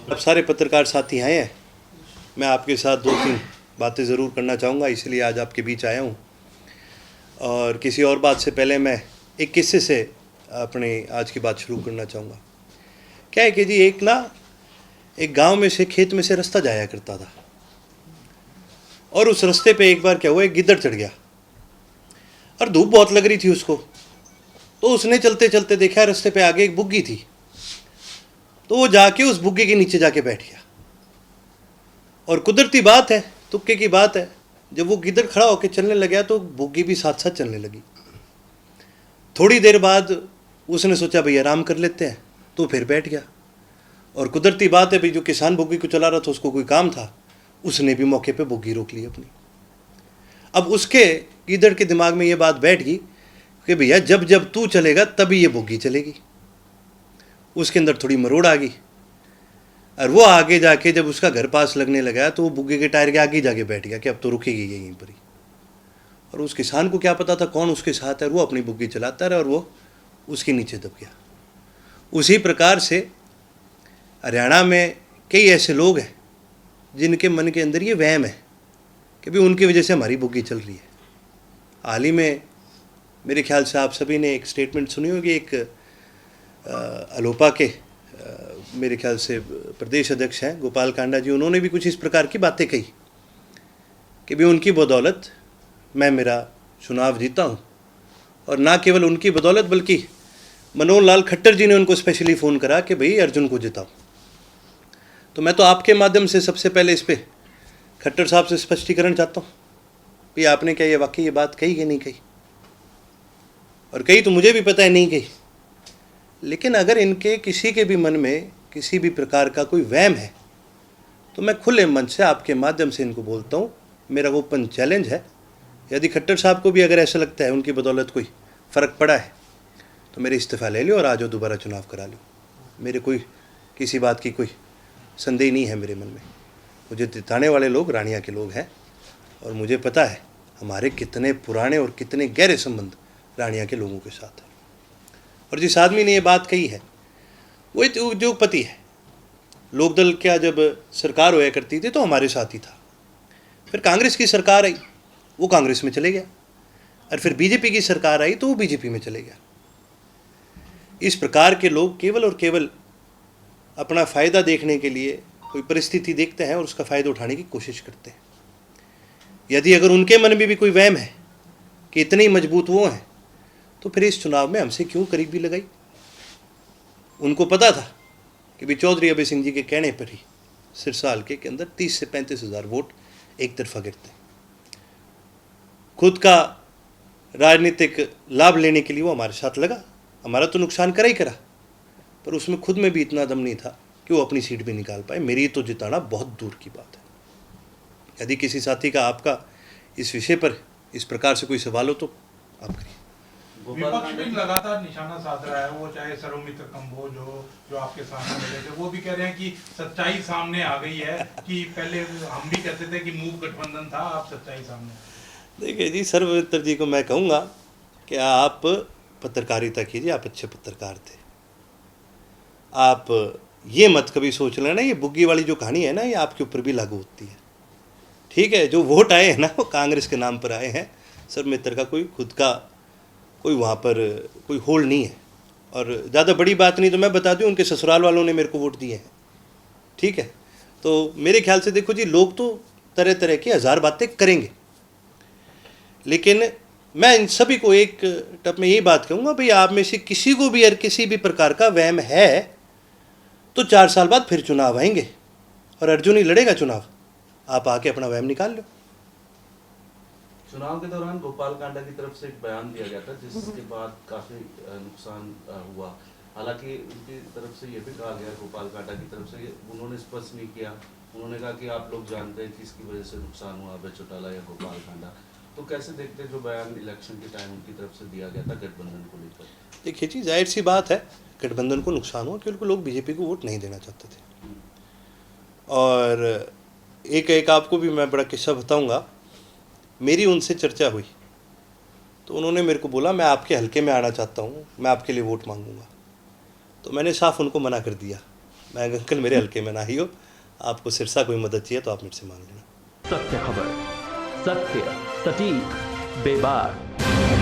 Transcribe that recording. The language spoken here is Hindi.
अब सारे पत्रकार साथी आए हैं, मैं आपके साथ दो तीन बातें ज़रूर करना चाहूँगा, इसलिए आज आपके बीच आया हूँ। और किसी और बात से पहले मैं एक किस्से से अपने आज की बात शुरू करना चाहूँगा। क्या है कि जी एक गांव में से खेत में से रास्ता जाया करता था, और उस रास्ते पे एक बार क्या हुआ, एक गिद्दड़ चढ़ गया और धूप बहुत लग रही थी उसको। तो उसने चलते चलते देखा रास्ते पे आगे एक बुग्गी थी, तो वो जाके उस बुग्गे के नीचे जाके बैठ गया। और कुदरती बात है, तुक्के की बात है, जब वो गिद्दड़ खड़ा होकर चलने लगा तो बुग्गी भी साथ साथ चलने लगी। थोड़ी देर बाद उसने सोचा भाई आराम कर लेते हैं, तो फिर बैठ गया। और कुदरती बात है भाई, जो किसान बुग्गी को चला रहा था उसको कोई काम था, उसने भी मौके पे बुग्गी रोक ली अपनी। अब उसके गिद्दड़ के दिमाग में ये बात बैठ गई कि भैया जब जब तू चलेगा तभी ये बुग्गी चलेगी। उसके अंदर थोड़ी मरोड़ आ गई, और वो आगे जाके जब उसका घर पास लगने लगा तो वो बुग्गे के टायर के आगे जाके बैठ गया कि अब तो रुकेगी यहीं पर ही। और उस किसान को क्या पता था कौन उसके साथ है, वो अपनी बुग्गी चलाता रहा और वो उसके नीचे दब गया। उसी प्रकार से हरियाणा में कई ऐसे लोग हैं जिनके मन के अंदर ये वहम है कि भाई उनकी वजह से हमारी बुग्गी चल रही है। हाल ही में मेरे ख्याल से आप सभी ने एक स्टेटमेंट सुनी होगी, एक अलोपा के मेरे ख्याल से प्रदेश अध्यक्ष हैं गोपाल कांडा जी, उन्होंने भी कुछ इस प्रकार की बातें कही कि भाई उनकी बदौलत मैं मेरा चुनाव जीता हूँ। और ना केवल उनकी बदौलत बल्कि मनोहर लाल खट्टर जी ने उनको स्पेशली फ़ोन करा कि भाई अर्जुन को जिताओ। तो मैं तो आपके माध्यम से सबसे पहले इस पर खट्टर साहब से स्पष्टीकरण चाहता हूँ, भाई आपने क्या ये वाकई ये बात कही कि नहीं कही, और कही तो मुझे भी पता है नहीं कही। लेकिन अगर इनके किसी के भी मन में किसी भी प्रकार का कोई वहम है तो मैं खुले मन से आपके माध्यम से इनको बोलता हूँ, मेरा ओपन चैलेंज है, यदि खट्टर साहब को भी अगर ऐसा लगता है उनकी बदौलत कोई फ़र्क पड़ा है तो मेरे इस्तीफ़ा ले लो और आज दोबारा चुनाव करा लो। मेरे कोई किसी बात की कोई संदेह नहीं है मेरे मन में। मुझे जिताने वाले लोग रानिया के लोग हैं, और मुझे पता है हमारे कितने पुराने और कितने गहरे संबंध रानिया के लोगों के साथ है। और जिस आदमी ने ये बात कही है वो एक उद्योगपति है। लोकदल क्या जब सरकार होया करती थी तो हमारे साथ ही था, फिर कांग्रेस की सरकार आई वो कांग्रेस में चले गया, और फिर बीजेपी की सरकार आई तो वो बीजेपी में चले गया। इस प्रकार के लोग केवल और केवल अपना फ़ायदा देखने के लिए कोई परिस्थिति देखते हैं और उसका फ़ायदा उठाने की कोशिश करते हैं। यदि अगर उनके मन में भी कोई वहम है कि इतने ही मजबूत वो हैं तो फिर इस चुनाव में हमसे क्यों करीबी लगाई। उनको पता था कि भी चौधरी अभय सिंह जी के कहने पर ही सिरसा हल्के के अंदर 30 से 35 हज़ार वोट एक तरफा गिरते हैं। खुद का राजनीतिक लाभ लेने के लिए वो हमारे साथ लगा, हमारा तो नुकसान करा ही करा, पर उसमें खुद में भी इतना दम नहीं था कि वो अपनी सीट भी निकाल पाए। मेरी तो जिताना बहुत दूर की बात है। यदि किसी साथी का आपका इस विषय पर इस प्रकार से कोई सवाल हो तो आप करिए। विपक्ष भी लगातार निशाना साध रहा है, वो चाहे सरोमित्र कंबोज जो आपके सामने मिले थे, वो भी कह रहे हैं कि सच्चाई सामने आ गई है कि पहले हम भी कहते थे कि मूव गठबंधन था, आप सच्चाई सामने। देखिए जी, सर्वमित्र जी को मैं कहूँगा कि आप पत्रकारिता कीजिए, आप अच्छे पत्रकार थे। आप ये मत कभी सोच लेना ये बुग्गी वाली जो कहानी है ना ये आपके ऊपर भी लागू होती है। ठीक है, जो वोट आए हैं ना वो कांग्रेस के नाम पर आए हैं। सर्वमित्र का कोई खुद का कोई वहाँ पर कोई होल्ड नहीं है। और ज़्यादा बड़ी बात नहीं तो मैं बता दूँ, उनके ससुराल वालों ने मेरे को वोट दिए हैं। ठीक है, तो मेरे ख्याल से देखो जी, लोग तो तरह तरह की हज़ार बातें करेंगे, लेकिन मैं इन सभी को एक टप में यही बात कहूँगा, भाई आप में से किसी को भी अगर किसी भी प्रकार का वहम है तो 4 साल बाद फिर चुनाव आएंगे और अर्जुन ही लड़ेगा चुनाव। आप आके अपना वहम निकाल लो। चुनाव के दौरान गोपाल कांडा की तरफ से एक बयान दिया गया था जिसके बाद काफी नुकसान हुआ। हालांकि उनकी तरफ से ये भी कहा गया, गोपाल कांडा की तरफ से उन्होंने स्पष्ट नहीं किया, उन्होंने कहा कि आप लोग जानते हैं कि इसकी वजह से नुकसान हुआ, अभय चौटाला या गोपाल कांडा। तो कैसे देखते हैं जो बयान इलेक्शन के टाइम उनकी तरफ से दिया गया था गठबंधन को लेकर? देखिए जी, जाहिर सी बात है गठबंधन को नुकसान हुआ क्योंकि लोग बीजेपी को वोट नहीं देना चाहते थे। और एक आपको भी मैं बड़ा किस्सा बताऊंगा। मेरी उनसे चर्चा हुई तो उन्होंने मेरे को बोला मैं आपके हलके में आना चाहता हूँ, मैं आपके लिए वोट मांगूंगा। तो मैंने साफ उनको मना कर दिया मैं अंकल मेरे हल्के में ना ही हो, आपको सिरसा कोई मदद चाहिए तो आप मुझसे मांग लेना। सत्य खबर, सत्य, सटीक, बेबाक।